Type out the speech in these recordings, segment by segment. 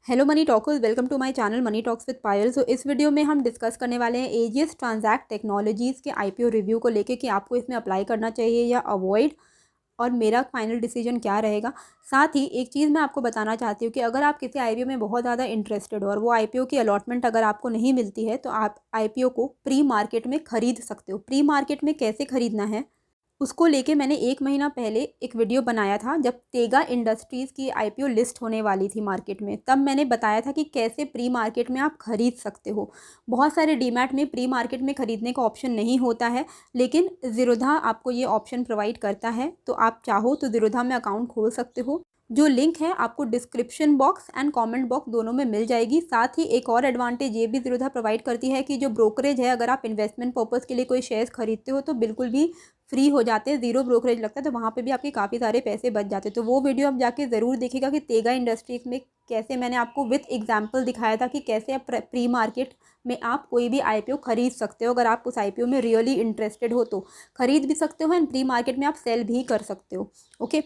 Hello money talkers, welcome to my channel Money Talks with Payal. So इस video में हम discuss करने वाले हैं एजीएस ट्रांजैक्ट टेक्नोलॉजीज़ के आईपीओ रिव्यू को लेके कि आपको इसमें अप्लाई करना चाहिए या अवॉइड, और मेरा फाइनल डिसीजन क्या रहेगा। साथ ही एक चीज़ मैं आपको बताना चाहती हूँ कि अगर आप किसी आईपीओ में बहुत ज़्यादा इंटरेस्टेड हो और वो आईपीओ की अलॉटमेंट अगर आपको नहीं मिलती है तो आप आईपीओ को प्री मार्केट में ख़रीद सकते हो। प्री मार्केट में कैसे ख़रीदना है उसको लेके मैंने 1 महीना पहले एक वीडियो बनाया था, जब तेगा इंडस्ट्रीज़ की आईपीओ लिस्ट होने वाली थी मार्केट में। तब मैंने बताया था कि कैसे प्री मार्केट में आप ख़रीद सकते हो। बहुत सारे डीमैट में प्री मार्केट में ख़रीदने का ऑप्शन नहीं होता है, लेकिन ज़ीरोधा आपको ये ऑप्शन प्रोवाइड करता है। तो आप चाहो तो ज़ीरोधा में अकाउंट खोल सकते हो। जो लिंक है आपको description box and comment box दोनों में मिल जाएगी। साथ ही एक और एडवांटेज ये भी ज़ीरोधा प्रोवाइड करती है कि जो ब्रोकरेज है, अगर आप इन्वेस्टमेंट पर्पज़ के लिए कोई शेयर्स खरीदते हो तो बिल्कुल भी फ्री हो जाते हैं, ज़ीरो ब्रोकरेज लगता है, तो वहाँ पे भी आपके काफ़ी सारे पैसे बच जाते हैं। तो वो वीडियो आप जाके ज़रूर देखिएगा कि तेगा इंडस्ट्रीज़ में कैसे मैंने आपको विथ एग्जांपल दिखाया था कि कैसे आप प्री मार्केट में आप कोई भी आईपीओ खरीद सकते हो। अगर आप उस आईपीओ में रियली इंटरेस्टेड हो तो खरीद भी सकते हो एंड प्री मार्केट में आप सेल भी कर सकते हो। ओके,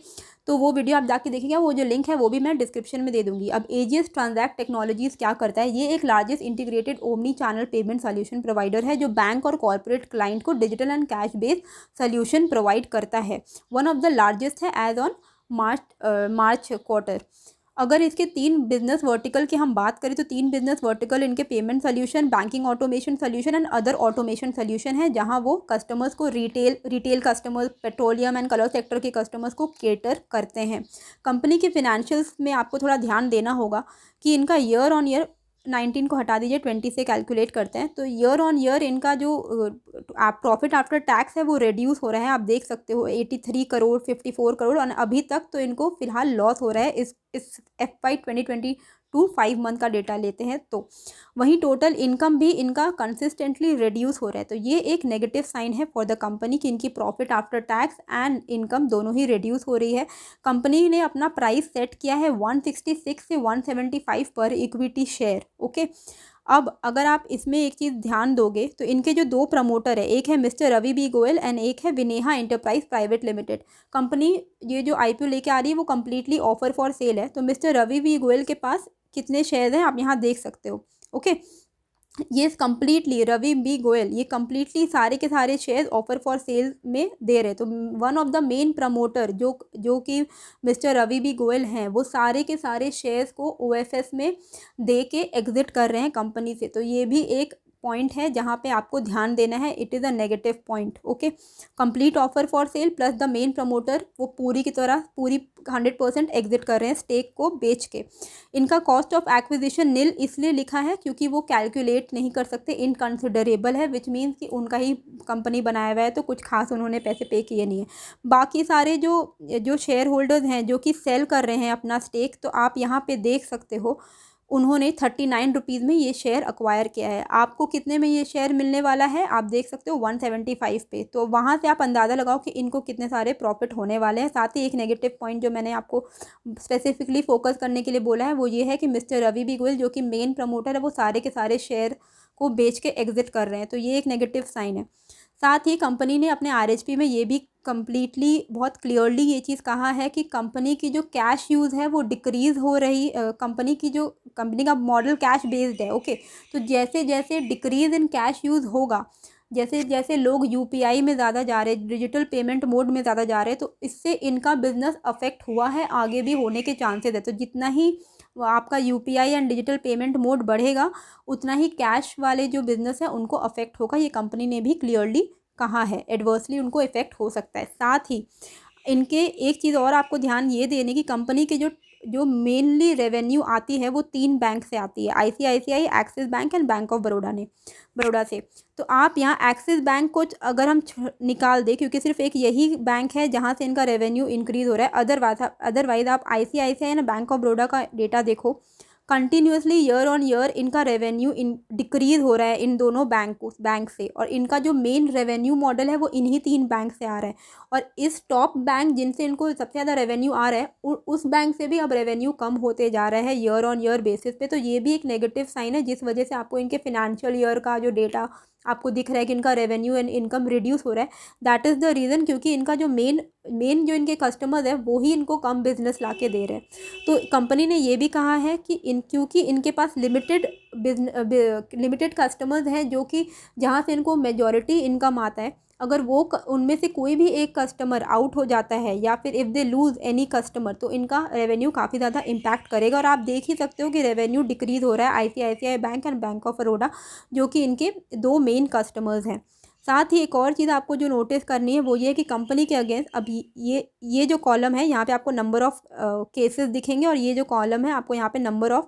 तो वो वीडियो आप जाके देखिएगा, वो जो लिंक है वो भी मैं डिस्क्रिप्शन में दे दूंगी। अब एजीएस ट्रांजैक्ट टेक्नोलॉजीज़ क्या करता है, ये एक largest integrated omni channel payment solution provider है जो बैंक और कॉर्पोरेट क्लाइंट को digital and cash based solution provide करता है। वन ऑफ द लार्जेस्ट है एज ऑन मार्च क्वार्टर। अगर इसके 3 बिजनेस वर्टिकल की हम बात करें तो 3 बिजनेस वर्टिकल इनके payment solution, banking automation solution and other automation solution है, जहां वो कस्टमर्स को retail customers, petroleum and colour sector के कस्टमर्स को केटर करते हैं। कंपनी के फिनेंशियल्स में आपको थोड़ा ध्यान देना होगा कि इनका ईयर ऑन ईयर 19 को हटा दीजिए, 20 से कैलकुलेट करते हैं तो ईयर ऑन ईयर इनका जो आप प्रॉफिट आफ्टर टैक्स है वो रिड्यूस हो रहा है। आप देख सकते हो 83 करोड़, 54 करोड़, और अभी तक तो इनको फिलहाल लॉस हो रहा है। इस FY 2022 5 मंथ का डेटा लेते हैं तो वहीं टोटल इनकम भी इनका कंसिस्टेंटली रिड्यूस हो रहा है। तो ये एक नेगेटिव साइन है फॉर द कंपनी कि इनकी profit after tax and income दोनों ही रिड्यूस हो रही है। कंपनी ने अपना प्राइस सेट किया है 166 से 175 पर इक्विटी शेयर। ओके, अब अगर आप इसमें एक चीज़ ध्यान दोगे तो इनके जो 2 प्रमोटर है, एक है mister Ravi B Goyal and एक है Vineha enterprise private limited. Company ये जो आईपीओ लेके आ रही है वो कम्प्लीटली ऑफर फॉर सेल है। तो मिस्टर रवि बी गोयल के पास कितने शेयर हैं आप यहाँ देख सकते हो। ओके, ये कम्प्लीटली रवि बी गोयल ये कम्प्लीटली सारे के सारे शेयर्स ऑफर फॉर सेल में दे रहे हैं। तो one of the main promoter जो कि मिस्टर रवि बी गोयल हैं, वो सारे के सारे शेयर्स को ओएफएस में दे के एग्जिट कर रहे हैं कंपनी से। तो ये भी एक पॉइंट है जहाँ पे आपको ध्यान देना है। It is a negative point. Okay, complete offer for sale plus the main promoter वो पूरी की तरह पूरी 100% एग्जिट कर रहे हैं स्टेक को बेच के। इनका कॉस्ट ऑफ एक्विजिशन नील इसलिए लिखा है क्योंकि वो कैलकुलेट नहीं कर सकते, इनकंसिडरेबल है, विच मीन्स कि उनका ही कंपनी बनाया हुआ है तो कुछ खास उन्होंने पैसे पे किए नहीं है। बाकी सारे जो जो शेयर होल्डर्स हैं जो कि सेल कर रहे हैं अपना स्टेक, तो आप यहाँ पे देख सकते हो उन्होंने 39 रुपीज़ में ये शेयर अक्वायर किया है। आपको कितने में ये शेयर मिलने वाला है आप देख सकते हो 175 पे। तो वहाँ से आप अंदाज़ा लगाओ कि इनको कितने सारे प्रॉफिट होने वाले हैं। साथ ही एक नेगेटिव पॉइंट जो मैंने आपको स्पेसिफिकली फोकस करने के लिए बोला है वो ये है कि मिस्टर रवि बी गोयल जो कि मेन प्रमोटर है वो सारे के सारे शेयर को बेच के एग्जिट कर रहे हैं। तो ये एक नेगेटिव साइन है। साथ ही कंपनी ने अपने आरएचपी में ये भी कम्प्लीटली बहुत क्लियरली ये चीज़ कहा है कि कंपनी की जो कैश यूज़ है वो डिक्रीज़ हो रही, कंपनी का मॉडल कैश बेस्ड है। ओके, तो जैसे जैसे डिक्रीज़ इन कैश यूज़ होगा, जैसे जैसे लोग यूपीआई में ज़्यादा जा रहे हैं, डिजिटल पेमेंट मोड में ज़्यादा जा रहे हैं, तो इससे इनका बिजनेस अफेक्ट हुआ है, आगे भी होने के चांसेस है। तो जितना ही आपका UPI and digital payment mode बढ़ेगा उतना ही कैश वाले जो बिजनेस है उनको अफेक्ट होगा। ये कंपनी ने भी क्लियरली कहा है, एडवर्सली उनको इफेक्ट हो सकता है। साथ ही इनके एक चीज़ और आपको ध्यान ये देने की, कंपनी के जो जो मेनली रेवेन्यू आती है वो 3 बैंक से आती है, ICICI, axis bank and bank of Baroda से। तो आप यहाँ एक्सिस बैंक को अगर हम निकाल दें, क्योंकि सिर्फ एक यही बैंक है जहाँ से इनका रेवेन्यू इंक्रीज़ हो रहा है, अदरवाइज आप ICICI and bank of Baroda का डेटा देखो, कंटिन्यूसली ईयर ऑन ईयर इनका रेवेन्यू डिक्रीज़ हो रहा है इन दोनों बैंक से। और इनका जो मेन रेवेन्यू मॉडल है वो इन्हीं 3 बैंक से आ रहा है। और इस टॉप बैंक जिनसे इनको सबसे ज़्यादा रेवेन्यू आ रहा है उस बैंक से भी अब रेवेन्यू कम होते जा रहा है ईयर ऑन ईयर बेसिस पे। तो ये भी एक नेगेटिव साइन है जिस वजह से आपको इनके फिनेंशियल ईयर का जो डेटा आपको दिख रहा है कि इनका रेवेन्यू एंड इनकम रिड्यूस हो रहा है, दैट इज़ द रीज़न क्योंकि इनका जो मेन जो इनके कस्टमर्स है वो ही इनको कम बिजनेस ला के दे रहे हैं। तो कंपनी ने ये भी कहा है कि क्योंकि इनके पास लिमिटेड कस्टमर्स हैं जो कि जहाँ से इनको मेजॉरिटी इनकम आता है, अगर वो उनमें से कोई भी एक कस्टमर आउट हो जाता है या फिर if they lose any customer, तो इनका रेवेन्यू काफ़ी ज़्यादा इम्पैक्ट करेगा। और आप देख ही सकते हो कि रेवेन्यू डिक्रीज़ हो रहा है ICICI bank and bank of Baroda, जो कि इनके दो मेन कस्टमर्स हैं। साथ ही एक और चीज़ आपको जो नोटिस करनी है वो ये है कि कंपनी के अगेंस्ट अभी ये जो कॉलम है यहाँ पे आपको नंबर ऑफ़ केसेस दिखेंगे, और ये जो कॉलम है आपको यहाँ पे नंबर ऑफ़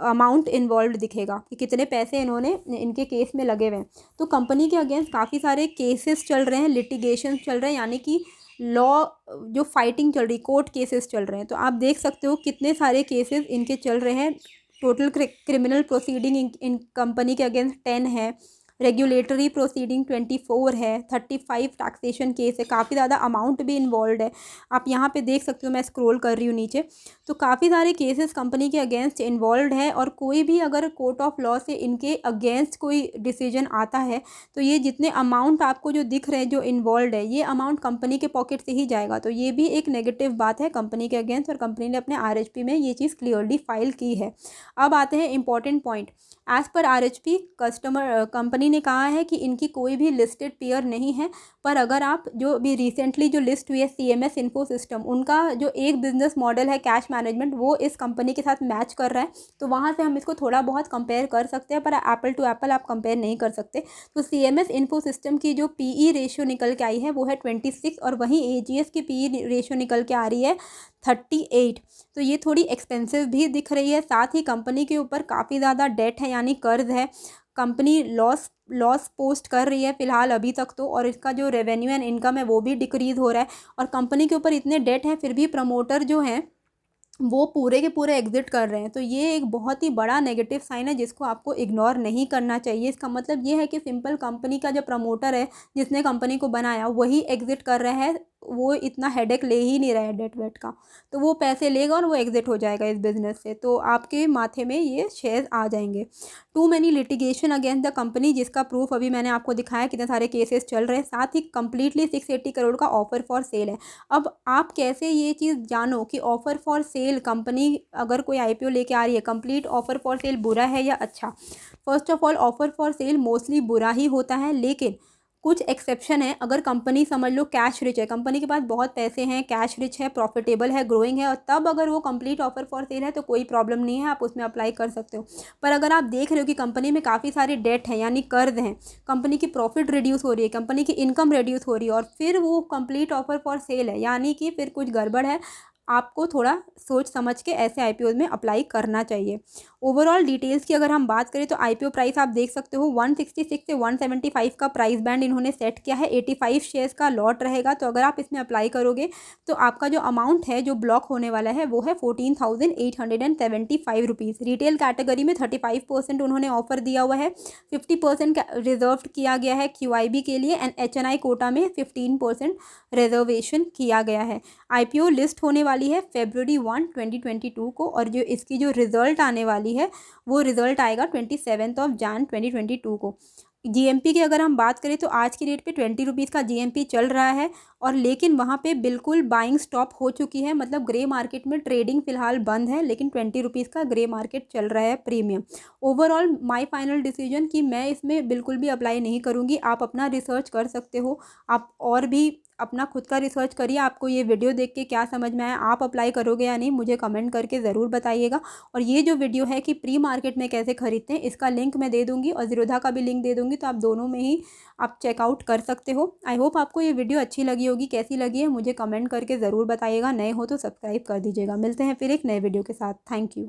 अमाउंट इन्वॉल्व दिखेगा कि कितने पैसे इन्होंने इनके केस में लगे हुए हैं। तो कंपनी के अगेंस्ट काफ़ी सारे केसेस चल रहे हैं, लिटिगेशन चल रहे हैं, यानी कि लॉ जो फाइटिंग चल रही, कोर्ट केसेस चल रहे हैं। तो आप देख सकते हो कितने सारे केसेस इनके चल रहे हैं। Total criminal proceeding in company के अगेंस्ट 10 है, रेगुलेटरी प्रोसीडिंग 24 है, 35 टैक्सेशन केस है, काफ़ी ज़्यादा अमाउंट भी इन्वॉल्व है। आप यहाँ पे देख सकते हो, मैं स्क्रॉल कर रही हूँ नीचे, तो काफ़ी सारे केसेस कंपनी के अगेंस्ट इन्वॉल्व है। और कोई भी अगर कोर्ट ऑफ लॉ से इनके अगेंस्ट कोई डिसीजन आता है तो ये जितने अमाउंट आपको जो दिख रहे हैं जो इन्वॉल्व है, ये अमाउंट कंपनी के पॉकेट से ही जाएगा। तो ये भी एक नेगेटिव बात है कंपनी के अगेंस्ट, और कंपनी ने अपने RHP में ये चीज़ क्लियरली फाइल की है। अब आते हैं important point. As per RHP company ने कहा है कि इनकी कोई भी लिस्टेड पेयर नहीं है, पर अगर आप जो अभी रिसेंटली जो लिस्ट हुई है CMS इन्फो सिस्टम, उनका जो एक बिजनेस मॉडल है कैश मैनेजमेंट, वो इस कंपनी के साथ मैच कर रहा है, तो वहाँ से हम इसको थोड़ा बहुत कंपेयर कर सकते हैं, पर एप्पल टू एप्पल आप कंपेयर नहीं कर सकते। तो CMS इन्फो सिस्टम की जो PE रेशियो निकल के आई है वो है 26, और वहीं AGS की PE रेशियो निकल के आ रही है 38। तो ये थोड़ी एक्सपेंसिव भी दिख रही है। साथ ही कंपनी के ऊपर काफ़ी ज़्यादा डेट है, यानी कर्ज है। कंपनी लॉस पोस्ट कर रही है फ़िलहाल अभी तक तो, और इसका जो रेवेन्यू एंड इनकम है वो भी डिक्रीज़ हो रहा है। और कंपनी के ऊपर इतने डेट हैं फिर भी प्रमोटर जो हैं वो पूरे के पूरे एग्जिट कर रहे हैं। तो ये एक बहुत ही बड़ा नेगेटिव साइन है जिसको आपको इग्नोर नहीं करना चाहिए। इसका मतलब ये है कि सिंपल कंपनी का जो प्रमोटर है जिसने कंपनी को बनाया वही एग्जिट कर रहा है, वो इतना हेडेक ले ही नहीं रहा है डेट वेट का, तो वो पैसे लेगा और वो एग्जिट हो जाएगा इस बिज़नेस से, तो आपके माथे में ये शेयर आ जाएंगे। Too many litigation against the company, जिसका प्रूफ अभी मैंने आपको दिखाया कितने सारे केसेस चल रहे हैं। साथ ही कंप्लीटली 680 करोड़ का ऑफर फॉर सेल है। अब आप कैसे ये चीज़ जानो कि ऑफर फॉर सेल कंपनी अगर कोई IPO लेके आ रही है, कंप्लीट ऑफर फॉर सेल बुरा है या अच्छा? First of all offer for sale mostly बुरा ही होता है, लेकिन कुछ एक्सेप्शन है। अगर कंपनी समझ लो कैश रिच है, कंपनी के पास बहुत पैसे हैं, कैश रिच है, प्रॉफिटेबल है, ग्रोइंग है, और तब अगर वो कंप्लीट ऑफर फॉर सेल है तो कोई प्रॉब्लम नहीं है, आप उसमें अप्लाई कर सकते हो। पर अगर आप देख रहे हो कि कंपनी में काफ़ी सारी डेट है यानी कर्ज हैं, कंपनी की प्रॉफिट रिड्यूस हो रही है, कंपनी की इनकम रिड्यूस हो रही है, और फिर वो कंप्लीट ऑफर फॉर सेल है, यानी कि फिर कुछ गड़बड़ है। आपको थोड़ा सोच समझ के ऐसे IPOs में अप्लाई करना चाहिए। ओवरऑल डिटेल्स की अगर हम बात करें तो IPO प्राइस आप देख सकते हो 166 से 175 का प्राइस बैंड इन्होंने सेट किया है। 85 शेयर्स का लॉट रहेगा, तो अगर आप इसमें अप्लाई करोगे तो आपका जो अमाउंट है जो ब्लॉक होने वाला है वो है 14,875 रुपीज़। रिटेल कैटेगरी में 35% उन्होंने ऑफर दिया हुआ है, 50% रिजर्व किया गया है QIB के लिए, एंड HNI कोटा में 15% रिजर्वेशन किया गया है। IPO लिस्ट होने वाली है February 1, 2022 को, और जो इसकी जो रिज़ल्ट आने वाली है वो रिज़ल्ट आएगा 27 Jan 2022 को। GMP की अगर हम बात करें तो आज की डेट पे 20 रुपीज़ का GMP चल रहा है, और लेकिन वहाँ पे बिल्कुल बाइंग स्टॉप हो चुकी है, मतलब ग्रे मार्केट में ट्रेडिंग फ़िलहाल बंद है, लेकिन 20 रुपीज़ का ग्रे मार्केट चल रहा है premium. Overall my final decision कि मैं इसमें बिल्कुल भी अप्लाई नहीं करूँगी। आप अपना रिसर्च कर सकते हो, आप और भी अपना खुद का रिसर्च करिए। आपको ये वीडियो देख के क्या समझ में आया, आप अप्लाई करोगे या नहीं, मुझे कमेंट करके ज़रूर बताइएगा। और ये जो वीडियो है कि प्री मार्केट में कैसे खरीदते हैं, इसका लिंक मैं दे दूँगी, और ज़ीरोधा का भी लिंक दे दूँगी, तो आप दोनों में ही आप चेकआउट कर सकते हो। आई होप आपको ये वीडियो अच्छी लगी होगी। कैसी लगी है मुझे कमेंट करके ज़रूर बताइएगा। नए हो तो सब्सक्राइब कर दीजिएगा। मिलते हैं फिर एक नए वीडियो के साथ। Thank you.